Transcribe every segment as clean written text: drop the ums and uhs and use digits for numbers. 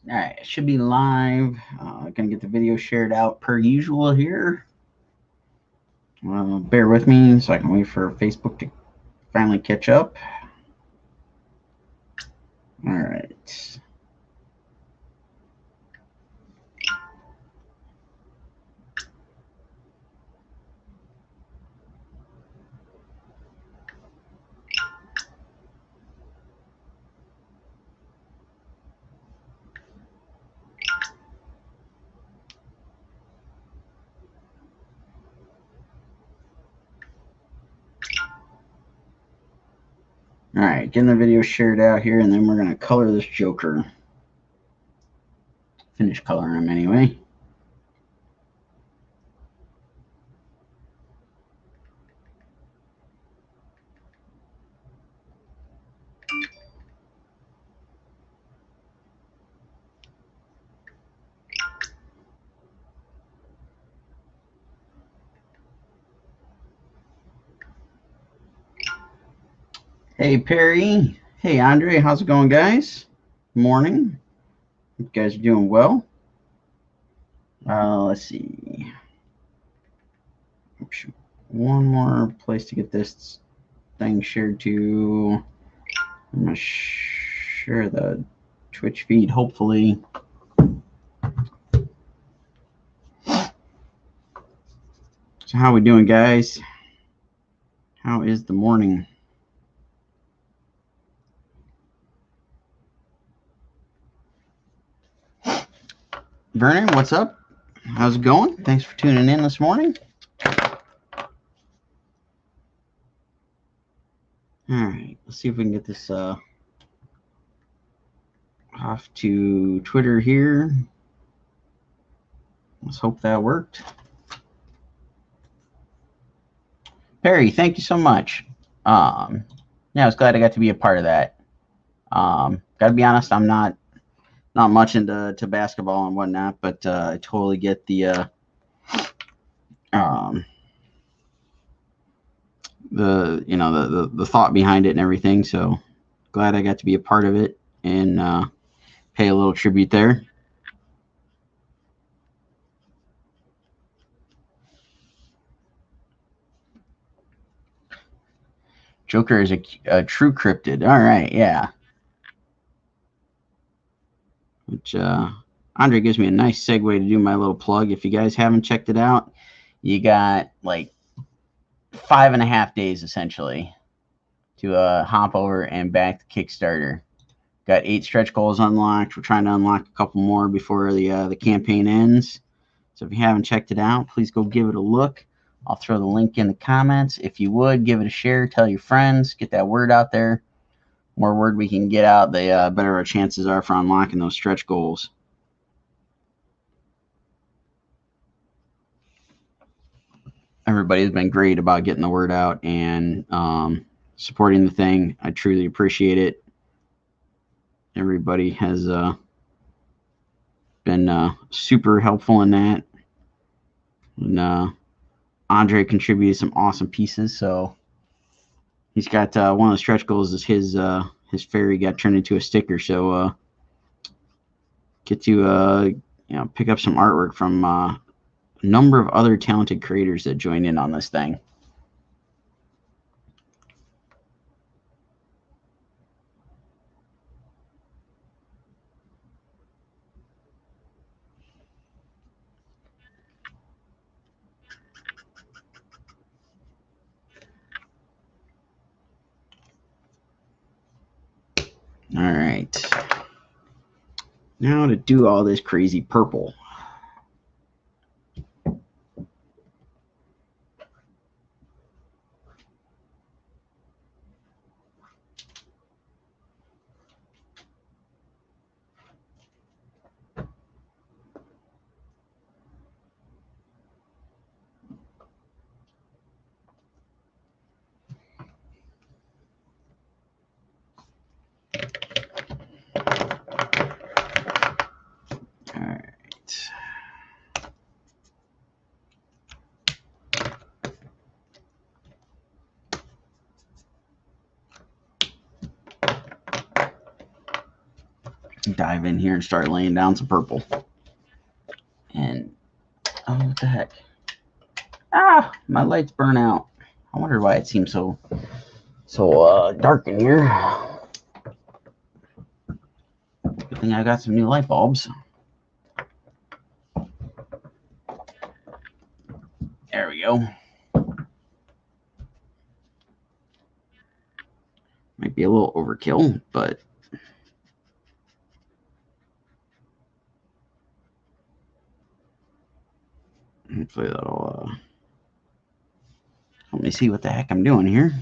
All right, it should be live. Gonna get the video shared out per usual here. Bear with me so I can wait for Facebook to finally catch up. All right. All right, getting the video shared out here, and then we're gonna color this Joker. Finish coloring him anyway. Hey Perry. Hey Andre. How's it going, guys? Morning. Hope you guys are doing well. Let's see. Oops. One more place to get this thing shared to. I'm gonna share the Twitch feed. Hopefully. So how we doing, guys? How is the morning? Vernon, what's up? How's it going? Thanks for tuning in this morning. All right, let's see if we can get this off to Twitter here. Let's hope that worked. Perry, thank you so much. Yeah, I was glad I got to be a part of that. Got to be honest, I'm not much into basketball and whatnot, but I totally get the thought behind it and everything. So glad I got to be a part of it and pay a little tribute there. Joker is a true cryptid. All right, yeah. Which Andre gives me a nice segue to do my little plug. If you guys haven't checked it out, you got like 5.5 days essentially to hop over and back the Kickstarter. Got 8 stretch goals unlocked. We're trying to unlock a couple more before the campaign ends. So if you haven't checked it out, please go give it a look. I'll throw the link in the comments. If you would, give it a share. Tell your friends. Get that word out there. The more word we can get out, the better our chances are for unlocking those stretch goals. Everybody's been great about getting the word out and supporting the thing. I truly appreciate it. Everybody has been super helpful in that. And Andre contributed some awesome pieces. So he's got one of the stretch goals is his fairy got turned into a sticker. So get to pick up some artwork from a number of other talented creators that joined in on this thing. All right. Now to do all this crazy purple. All right. dive in here and start laying down some purple. And oh, what the heck? Ah, my lights burn out. I wonder why it seems so dark in here. Good thing I got some new light bulbs. There we go. Might be a little overkill, but hopefully that'll help me see what the heck I'm doing here.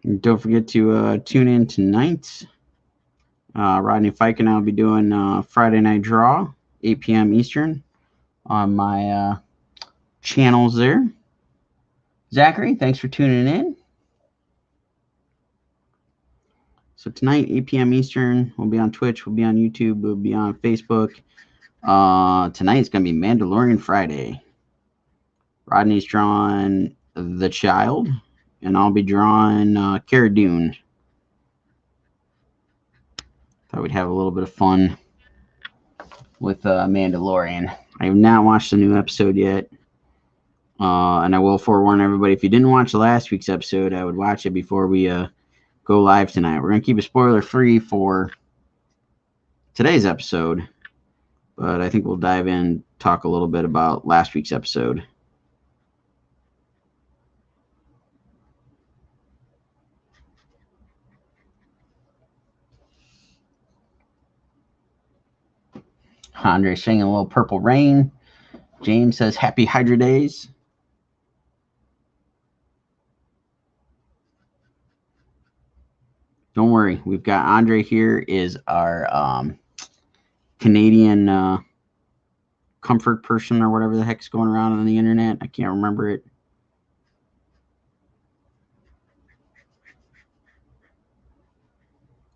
And don't forget to tune in tonight. Rodney Fike and I will be doing Friday Night Draw, 8 p.m. Eastern, on my channels there. Zachary, thanks for tuning in. So tonight, 8 p.m. Eastern, we'll be on Twitch, we'll be on YouTube, we'll be on Facebook. Tonight it's going to be Mandalorian Friday. Rodney's drawing The Child, and I'll be drawing Cara Dune. Thought we'd have a little bit of fun with Mandalorian. I have not watched the new episode yet. And I will forewarn everybody, if you didn't watch last week's episode, I would watch it before we go live tonight. We're going to keep it spoiler-free for today's episode, but I think we'll dive in, talk a little bit about last week's episode. Andre singing a little Purple Rain. James says, Happy Hydra Days. Don't worry, we've got Andre here is our Canadian comfort person or whatever the heck's going around on the internet. I can't remember it.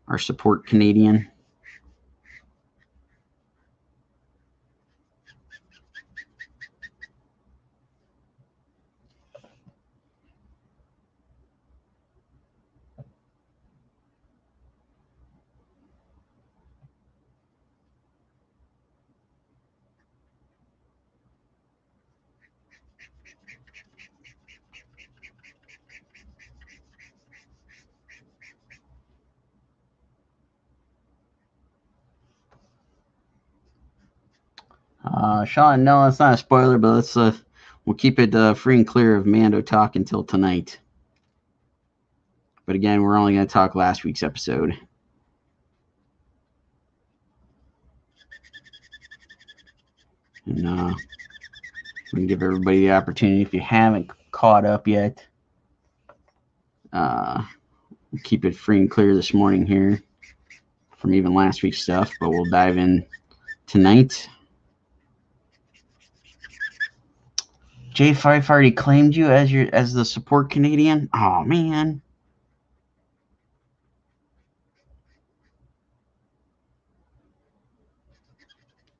Our support Canadian. Sean, no, it's not a spoiler, but let's we'll keep it free and clear of Mando talk until tonight. But again, we're only going to talk last week's episode. And we can give everybody the opportunity, if you haven't caught up yet, keep it free and clear this morning here from even last week's stuff, but we'll dive in tonight. Jay Fife already claimed you as the support Canadian. Oh man.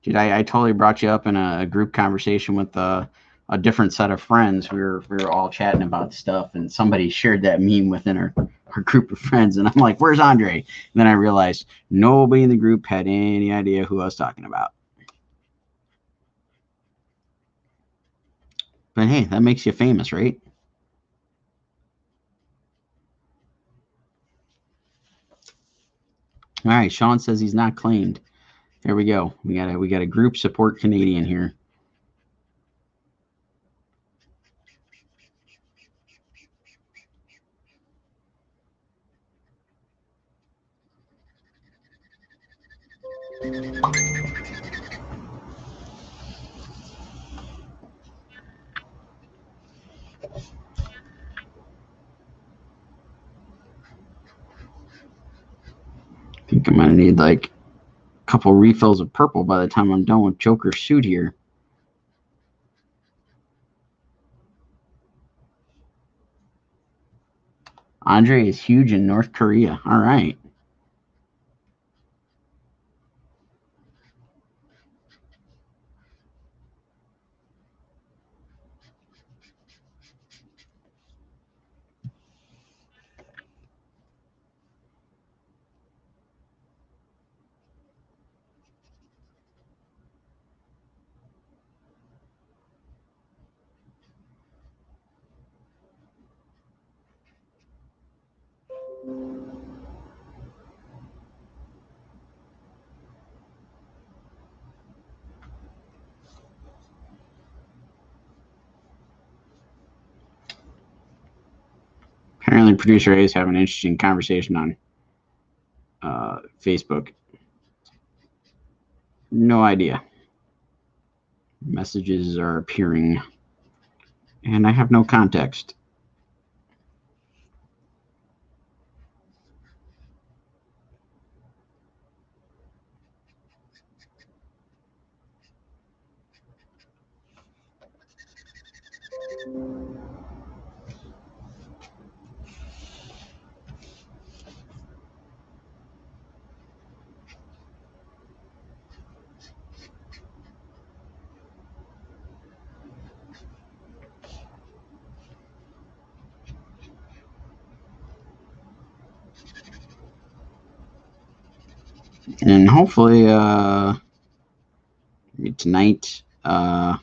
Dude, I totally brought you up in a group conversation with a different set of friends. We were all chatting about stuff, and somebody shared that meme within our group of friends, and I'm like, where's Andre? And then I realized nobody in the group had any idea who I was talking about. But hey, that makes you famous, right? All right, Sean says he's not claimed. There we go. We got a group support Canadian here. I think I'm gonna need like a couple refills of purple by the time I'm done with Joker's suit here. Andre is huge in North Korea. All right. Apparently, producer A is having an interesting conversation on Facebook. No idea. Messages are appearing, and I have no context. And hopefully, tonight, we'll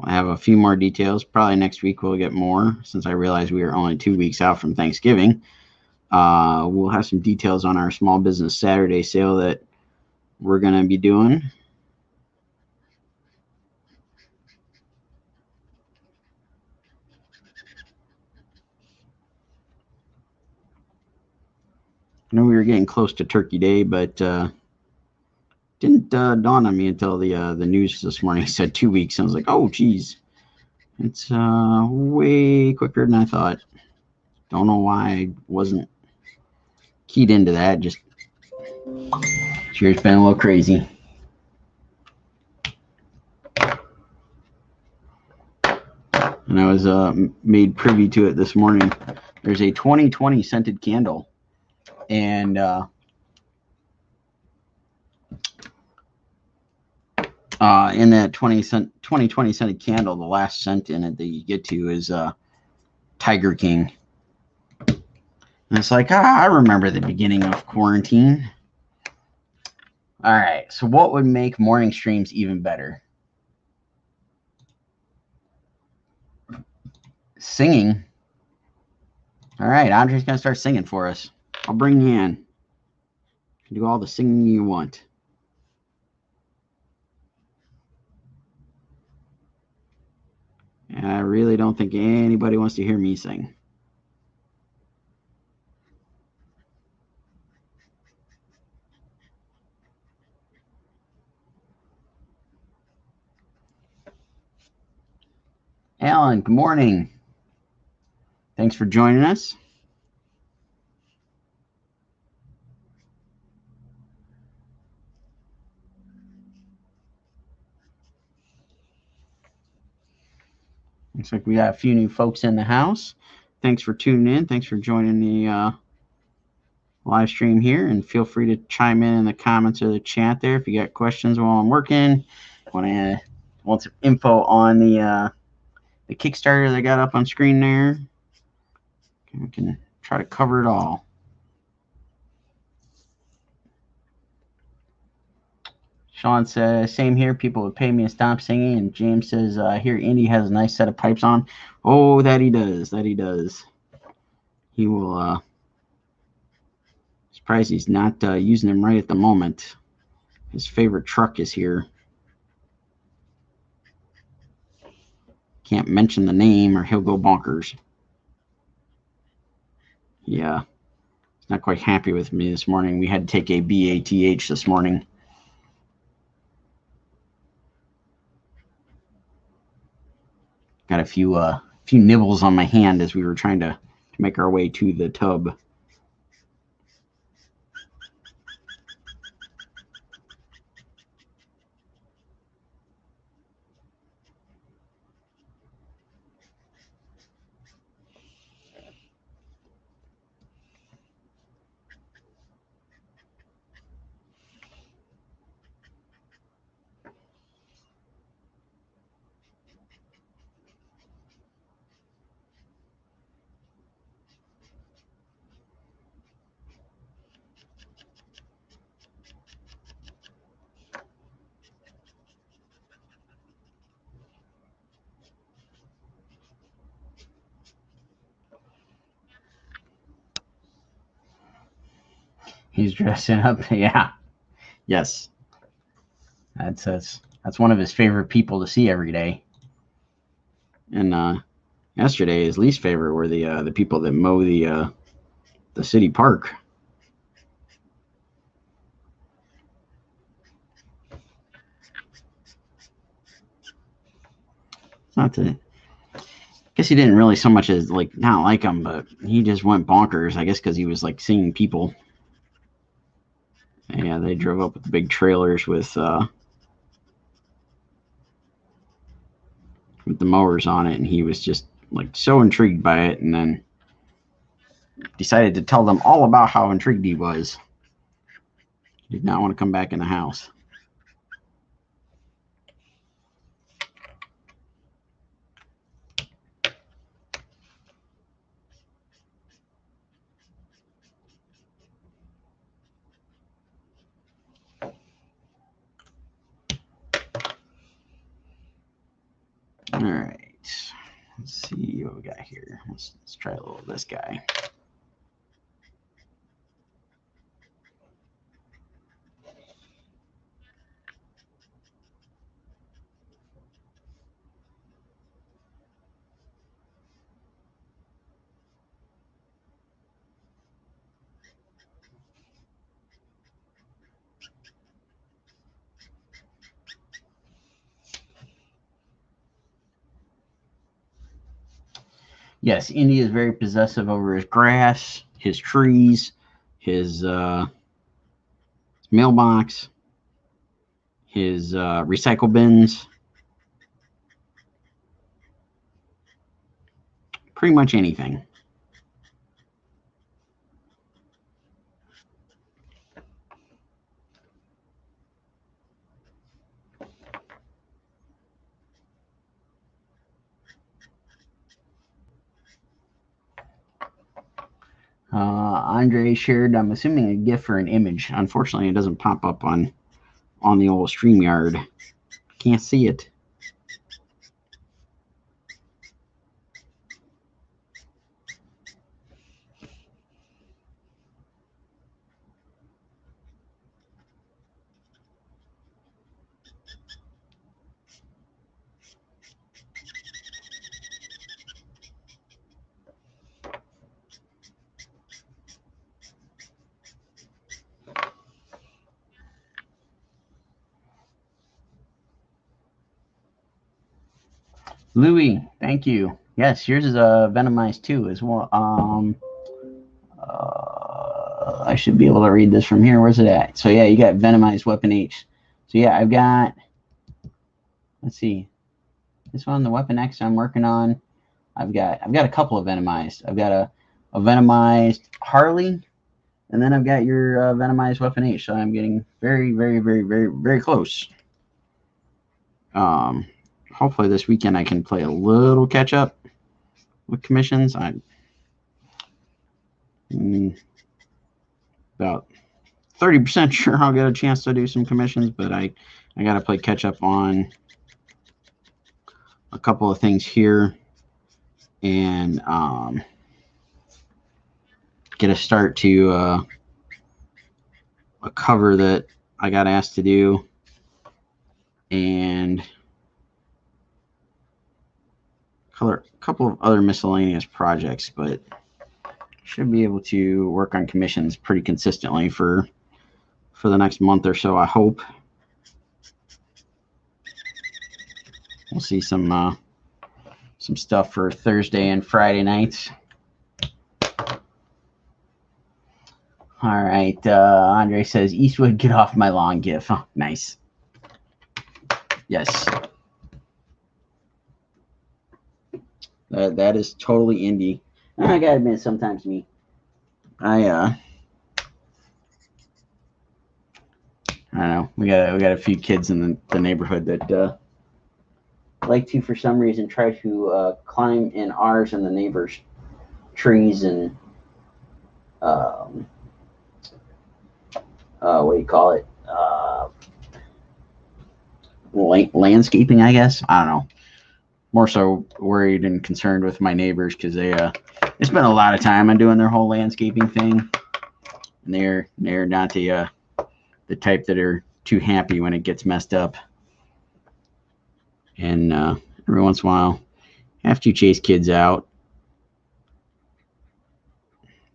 have a few more details. Probably next week we'll get more, since I realize we are only 2 weeks out from Thanksgiving. We'll have some details on our Small Business Saturday sale that we're going to be doing. I know we were getting close to Turkey Day, but didn't dawn on me until the news this morning said 2 weeks. I was like, oh, geez. It's way quicker than I thought. Don't know why I wasn't keyed into that. Just this year's been a little crazy. And I was made privy to it this morning. There's a 2020 scented candle, and in that 2020 scented candle, the last scent in it that you get to is Tiger King. And it's like, I remember the beginning of quarantine. All right, so what would make morning streams even better? Singing. All right, Andre's going to start singing for us. I'll bring you in. Do all the singing you want. And I really don't think anybody wants to hear me sing. Alan, good morning. Thanks for joining us. Looks like we got a few new folks in the house. Thanks for tuning in. Thanks for joining the live stream here. And feel free to chime in the comments or the chat there if you got questions while I'm working. Want some info on the Kickstarter that got up on screen there. We can try to cover it all. Sean says, same here. People would pay me to stop singing. And James says, here, Indy has a nice set of pipes on. Oh, that he does. That he does. He will, surprised he's not using them right at the moment. His favorite truck is here. Can't mention the name or he'll go bonkers. Yeah. He's not quite happy with me this morning. We had to take a BATH this morning. Got a few nibbles on my hand as we were trying to make our way to the tub. He's dressing up. Yeah. Yes. That's one of his favorite people to see every day. And yesterday, his least favorite were the people that mow the city park. Not to. I guess he didn't really so much as like not like him, but he just went bonkers. I guess because he was like seeing people. And yeah, they drove up with the big trailers with the mowers on it, and he was just like so intrigued by it, and then decided to tell them all about how intrigued he was. He did not want to come back in the house. All right, let's see what we got here. Let's try a little of this guy. Yes, Indy is very possessive over his grass, his trees, his mailbox, his recycle bins, pretty much anything. Andre shared, I'm assuming, a GIF or an image. Unfortunately, it doesn't pop up on the old StreamYard. Can't see it. Louis, thank you. Yes, yours is venomized too as well. I should be able to read this from here. Where's it at? So yeah, you got venomized weapon H. So yeah, I've got. Let's see, this one, the weapon X I'm working on. I've got a couple of venomized. I've got a venomized Harley, and then I've got your venomized weapon H. So I'm getting very, very, very, very, very close. Hopefully this weekend I can play a little catch up with commissions. I'm about 30% sure I'll get a chance to do some commissions, but I got to play catch up on a couple of things here and get a start to a cover that I got asked to do, and a couple of other miscellaneous projects, but should be able to work on commissions pretty consistently for the next month or so, I hope. We'll see some stuff for Thursday and Friday nights. All right, Andre says, Eastwood, get off my lawn GIF. Oh, nice. Yes. That is totally indie. I gotta admit, sometimes me. I don't know. We got a few kids in the neighborhood that like to, for some reason, try to climb in ours and the neighbors' trees and what do you call it? Landscaping, I guess. I don't know. More so worried and concerned with my neighbors because they spend a lot of time on doing their whole landscaping thing. And they're not the type that are too happy when it gets messed up. And every once in a while, after you chase kids out,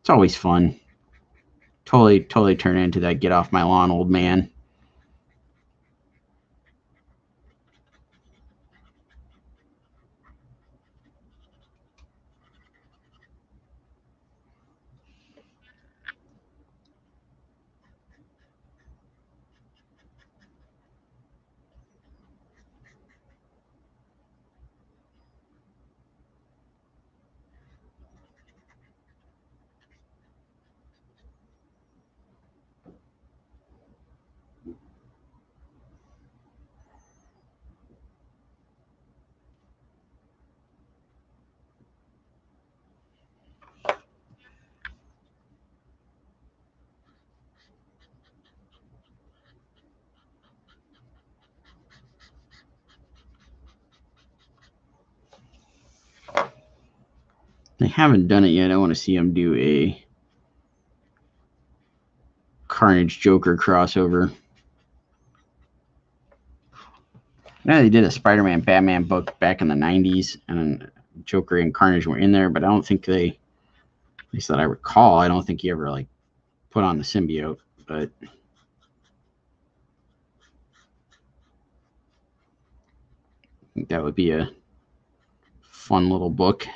it's always fun. Totally turn into that get off my lawn, old man. They haven't done it yet. I want to see them do a Carnage Joker crossover. Yeah, they did a Spider-Man Batman book back in the 90s, and Joker and Carnage were in there, but I don't think they, at least that I recall, I don't think he ever like put on the symbiote. But I think that would be a fun little book.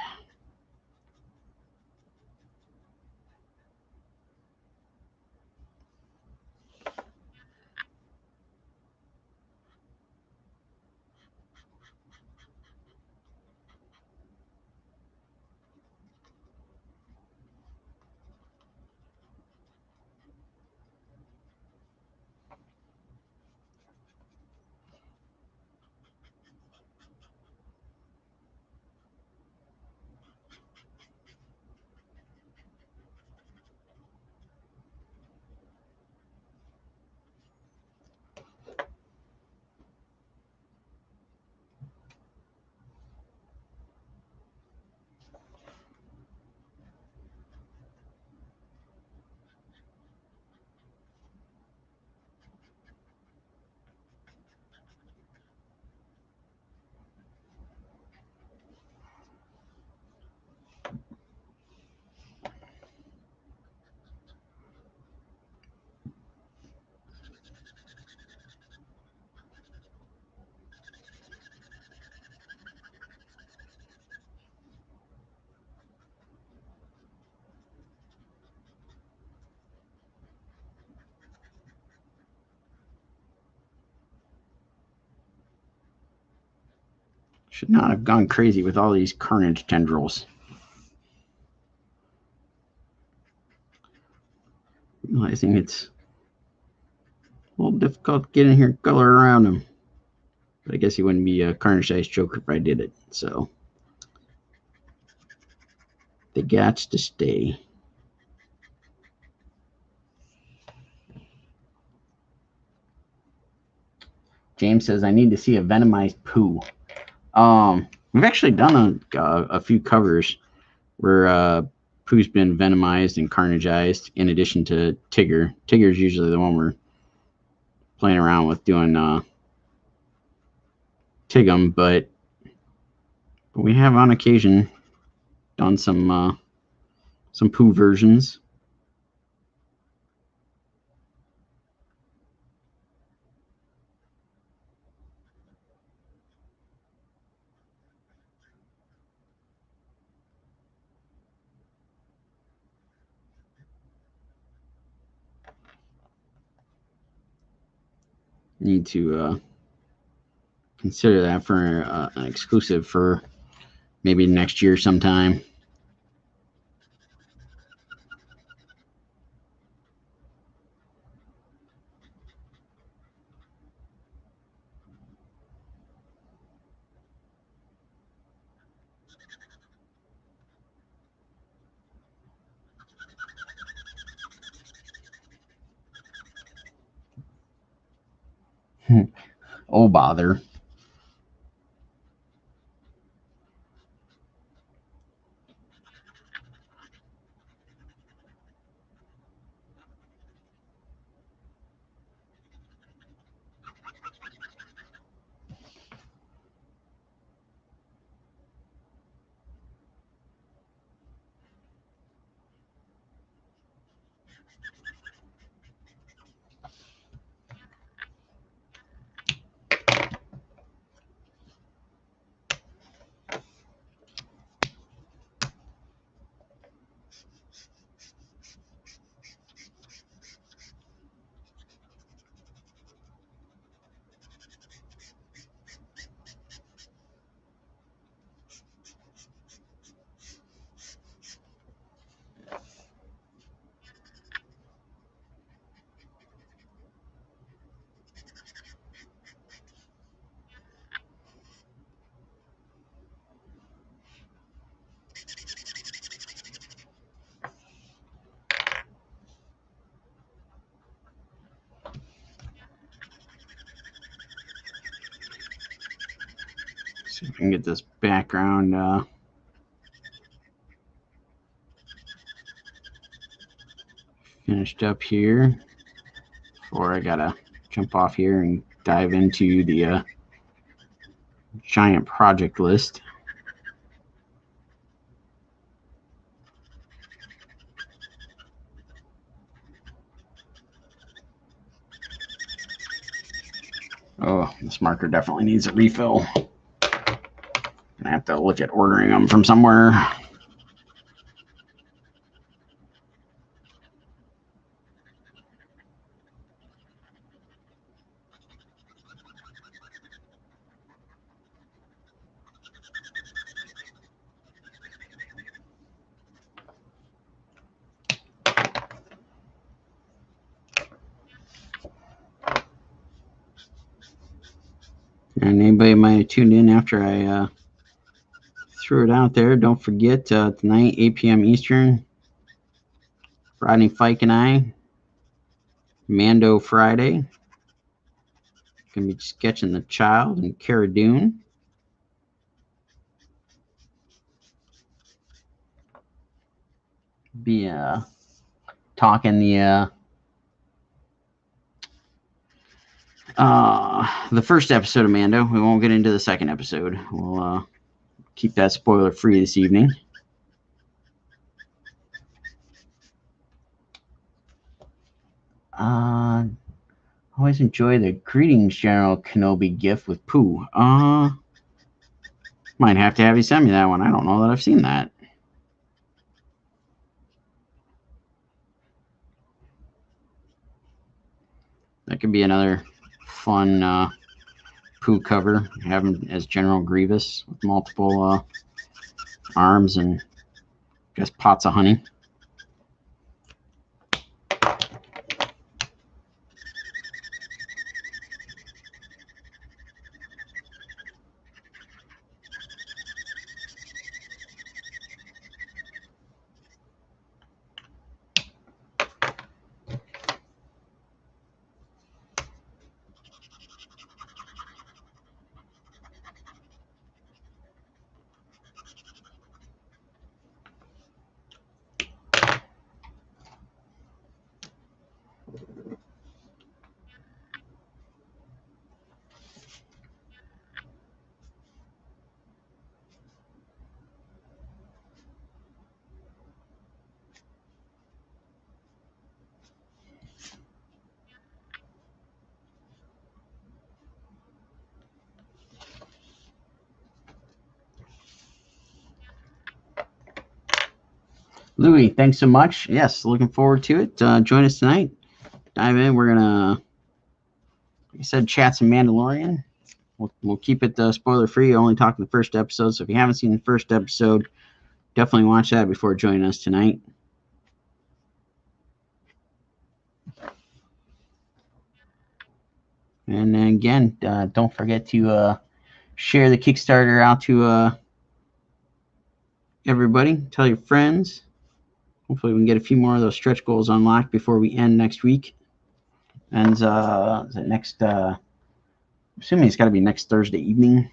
Should not have gone crazy with all these Carnage tendrils. Realizing it's a little difficult getting here color around him. But I guess he wouldn't be a Carnage-sized Joker if I did it. So they got to stay. James says I need to see a Venomized Pooh. We've actually done a few covers where Pooh's been Venomized and Carnageized in addition to Tigger. Tigger's usually the one we're playing around with doing Tig'em, but we have on occasion done some Pooh versions. Need to consider that for an exclusive for maybe next year sometime. Oh, bother. See if I can get this background finished up here before I gotta jump off here and dive into the giant project list. Oh, this marker definitely needs a refill. I have to look at ordering them from somewhere. And anybody might have tuned in after I threw it out there. Don't forget, tonight, 8 p.m. Eastern, Rodney Fike and I, Mando Friday. Going to be sketching The Child and Cara Dune. Be talking the first episode of Mando. We won't get into the second episode. We'll keep that spoiler free this evening. Always enjoy the greetings, General Kenobi gift with Pooh. Might have to have you send me that one. I don't know that I've seen that. That could be another fun Pooh cover. Have him as General Grievous with multiple arms and I guess pots of honey. Louis, thanks so much. Yes, looking forward to it. Join us tonight. Dive in. We're gonna, like I said, chat some Mandalorian. We'll keep it spoiler free. Only talking the first episode. So if you haven't seen the first episode, definitely watch that before joining us tonight. And then again, don't forget to share the Kickstarter out to everybody. Tell your friends. Hopefully we can get a few more of those stretch goals unlocked before we end next week. And is it next? I'm assuming it's got to be next Thursday evening.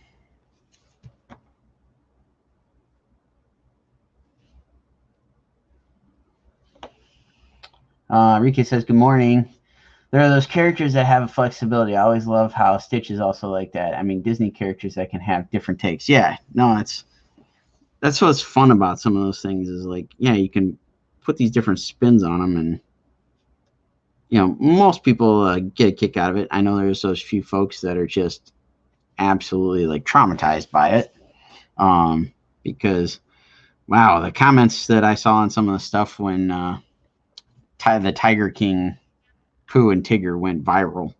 Rika says, good morning. There are those characters that have a flexibility. I always love how Stitch is also like that. I mean, Disney characters that can have different takes. Yeah, no, that's what's fun about some of those things is like, yeah, you can put these different spins on them and, you know, most people get a kick out of it. I know there's those few folks that are just absolutely like traumatized by it. Because, wow, the comments that I saw on some of the stuff when the Tiger King Pooh and Tigger went viral.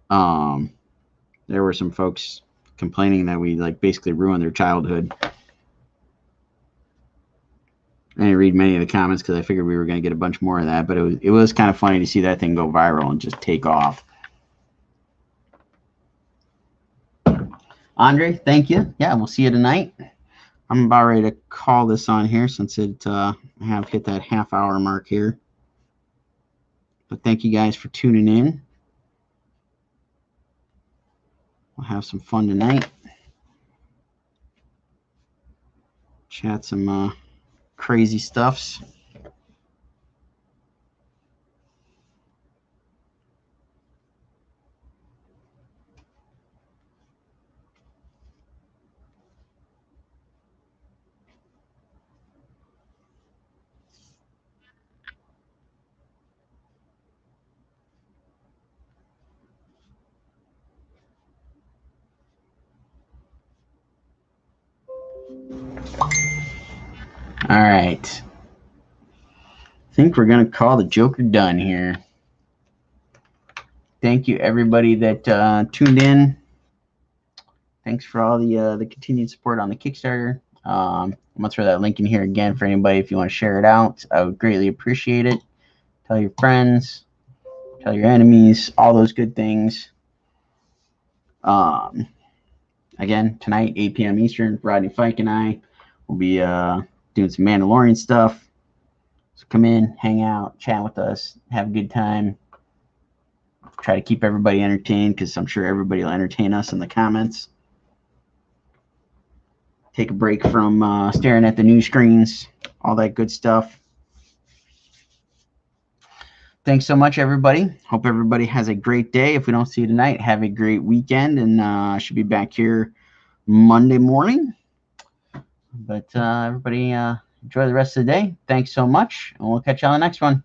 There were some folks complaining that we like basically ruined their childhood. I didn't read many of the comments because I figured we were going to get a bunch more of that, but it was kind of funny to see that thing go viral and just take off. Andre, thank you. Yeah, we'll see you tonight. I'm about ready to call this on here since I have hit that half-hour mark here. But thank you guys for tuning in. We'll have some fun tonight. Chat some crazy stuffs. All right. I think we're going to call the Joker done here. Thank you, everybody that tuned in. Thanks for all the continued support on the Kickstarter. I'm going to throw that link in here again for anybody if you want to share it out. I would greatly appreciate it. Tell your friends. Tell your enemies. All those good things. Again, tonight, 8 p.m. Eastern, Rodney Fike and I will be doing some Mandalorian stuff. So come in, hang out, chat with us, have a good time. Try to keep everybody entertained because I'm sure everybody will entertain us in the comments. Take a break from staring at the news screens, all that good stuff. Thanks so much, everybody. Hope everybody has a great day. If we don't see you tonight, have a great weekend, and I should be back here Monday morning. But everybody enjoy the rest of the day. Thanks so much, and we'll catch you on the next one.